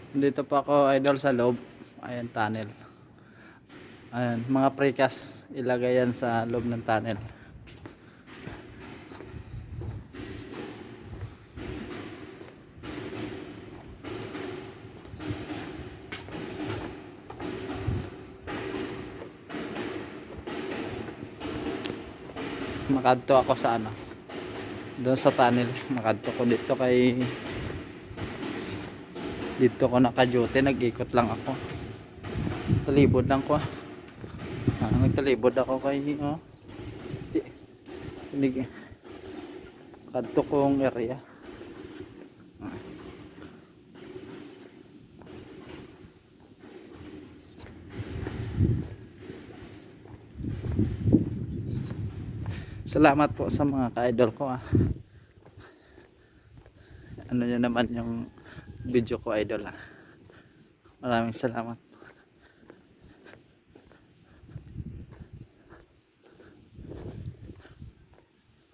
Dito pa ako idol sa loob. Ayan, tunnel. Ayan, mga precast ilagay yan sa loob ng tunnel. Makadto ako sa ano, doon sa tunnel. Makadto ko dito kay dito ko naka-duty, nag-ikot lang ako. Talibod lang ko. Nagtalibod ako kay hindi kadto kong area. Salamat po sa mga ka-idol ko Ano nyo naman yung video ko idol Maraming salamat.